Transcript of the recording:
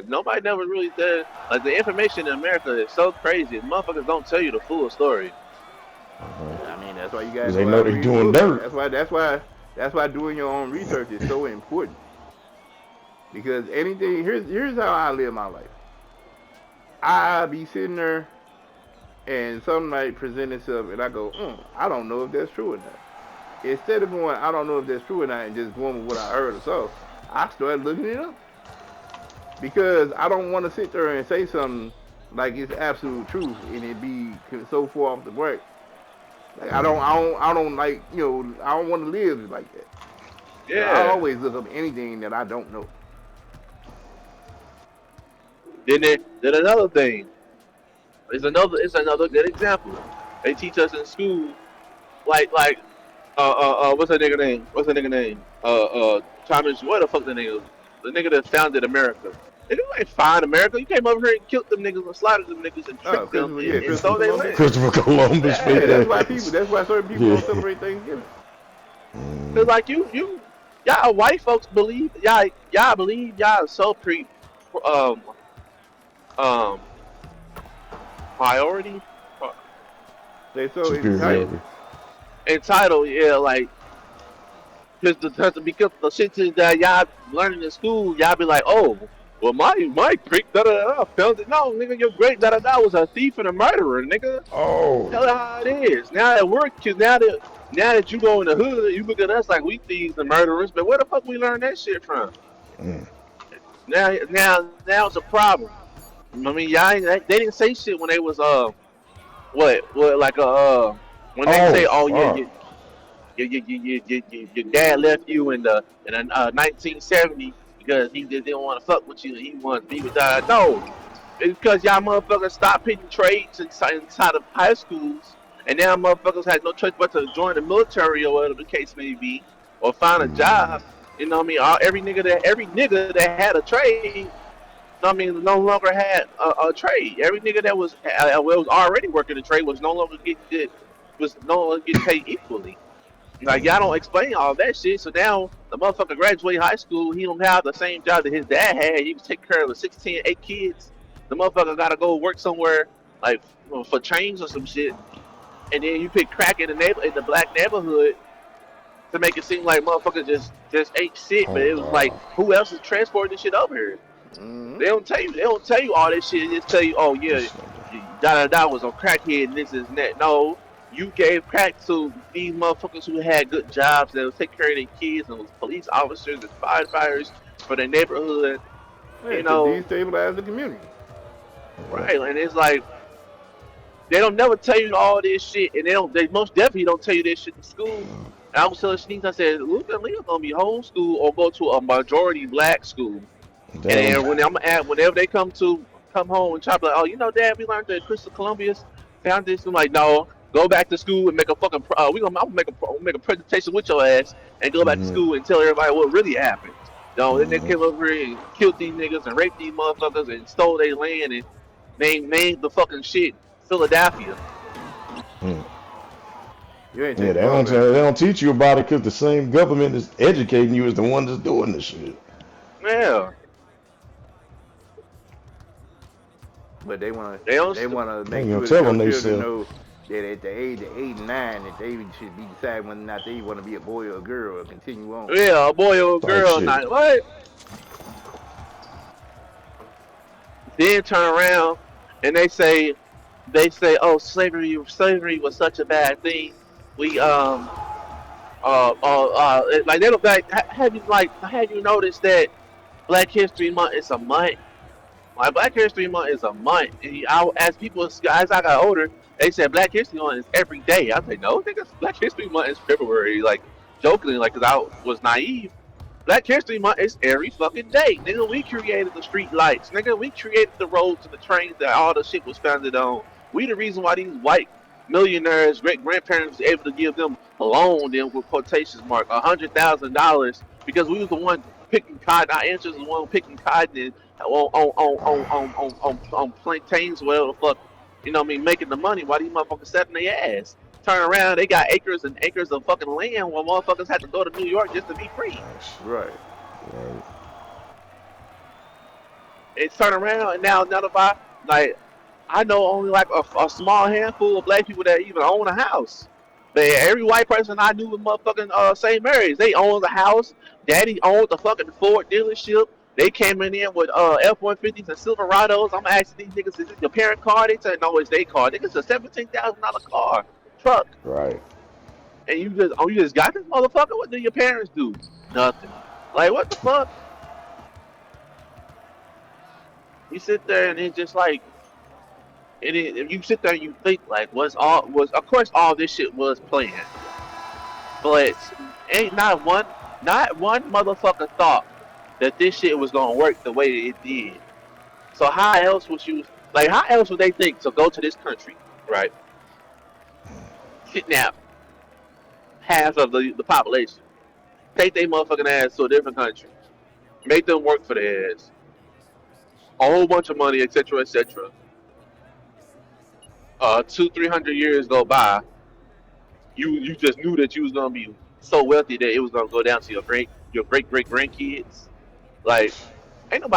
Nobody never really said like the information in America is so crazy. Motherfuckers don't tell you the full story. I mean, that's why you gotta Because they go know out and they read doing books. dirt. That's why doing your own research is so important. Because anything here's how I live my life. I be sitting there and something might present itself and I go, I don't know if that's true or not. Instead of going, I don't know if that's true or not, and just going with what I heard or saw, I started looking it up because I don't want to sit there and say something like it's absolute truth and it be so far off the mark. Like I don't like I don't want to live like that. So I Yeah. always look up anything that I don't know. Then another thing. It's another good example. They teach us in school, like what's that nigga name? What's that nigga name? Thomas. What the fuck the nigga? The nigga that founded America. If you ain't find America, you came over here and killed them niggas and slaughtered them niggas and Oh, tricked them and Christopher stole their Columbus. land. Christopher Columbus. Yeah, Yeah, that's why certain people Yeah. don't celebrate Thanksgiving. cause like y'all white folks believe y'all believe y'all so um um priority They so entitled. Superiority. entitled, yeah, like because the shit that y'all learning in school, y'all be like, oh, well, my great da da da found it. No, nigga, your great da da da was a thief and a murderer, nigga. Oh. Tell it how it is. Now that we're now that you go in the hood, you look at us like we thieves and murderers. But where the fuck we learn that shit from? Mm. Now it's a problem. I mean, y'all they didn't say shit when they was what like when they Oh, say, oh yeah, fuck. your dad left you in 1970 because he just didn't want to fuck with you and he wanted to be with that. No, it's because y'all motherfuckers stopped picking trades inside of high schools, and now motherfuckers had no choice but to join the military or whatever the case may be, or find a Mm. job. You know what I mean? Every nigga that had a trade, I mean, no longer had a trade. Every nigga that was already working the trade was no longer getting paid equally. Like y'all don't explain all that shit. So now the motherfucker graduate high school, he don't have the same job that his dad had. He was taking care of the 16, 8 kids. The motherfucker gotta go work somewhere like for change or some shit. And then you pick crack in the black neighborhood to make it seem like motherfuckers just ain't shit. But Oh, it was like God. who else is transporting this shit over here? Mm-hmm. They don't tell you all this shit. They just tell you, oh yeah, This nigga. da da da was on crackhead and this is that. No, you gave crack to these motherfuckers who had good jobs that would take care of their kids and was police officers and firefighters for their neighborhood. Yeah, You to know, destabilize the community. Yeah. right? And it's like they don't never tell you all this shit, and they most definitely don't tell you this shit in school. And I was telling Sneaks, I said, Luke and Leah gonna be homeschooled or go to a majority black school. And Damn. then whenever they come home and try to be like, oh, Dad, we learned that Crystal Columbus found this. I'm like, no, go back to school and make a fucking. I'm gonna make a presentation with your ass and go back to Mm-hmm. school and tell everybody what really happened. Then they Mm-hmm. came over here and killed these niggas and raped these motherfuckers and stole their land and named the fucking shit Philadelphia. Mm. You ain't Yeah, take the ball back. they don't teach you about it because the same government that's educating you is the one that's doing this shit. Yeah, But they don't. they wanna They make ain't gonna sure that tell your them they children self. know that at the age of 8 and 9 that they should be deciding whether or not they want to be a boy or a girl or continue on. Yeah, a boy or a Type girl shit. night. What? Then turn around and they say, oh, slavery was such a bad thing. We like they don't like have you noticed that Black History Month is a month? Like Black History Month is a month. As I got older, they said Black History Month is every day. I say no, nigga, Black History Month is February. Like jokingly, like because I was naive. Black History Month is every fucking day. Nigga, we created the street lights. Nigga, we created the roads and the trains that all the shit was founded on. We the reason why these white millionaires, great grandparents was able to give them a loan then with quotations mark $100,000 because we was the one picking cotton. Our ancestors was the one picking cotton and on plantains, whatever the fuck. You know what I mean, making the money while these motherfuckers sat in their ass. Turn around, they got acres and acres of fucking land while motherfuckers had to go to New York just to be free. Nice. Right. Right. and turn around and now none of our like I know only like a small handful of black people that even own a house. But every white person I knew in motherfucking St. Mary's, they owned the house. Daddy owned the fucking Ford dealership. They came in with F-150s and Silverados. I'm asking these niggas, is it your parent car? They said, no, it's their car. Niggas a $17,000 car, truck. Right. And you just got this motherfucker? What do your parents do? Nothing. Like, what the fuck? You sit there and it's just like, if you sit there and you think like, was of course all this shit was planned, but ain't not one motherfucker thought that this shit was gonna work the way it did. So how else would you like? How else would they think to go to this country, right? Kidnap half of the population, take their motherfucking ass to a different country, make them work for their ass, a whole bunch of money, etc., etc. 200-300 years go by, you just knew that you was gonna be so wealthy that it was gonna go down to your great great grandkids. Like, ain't nobody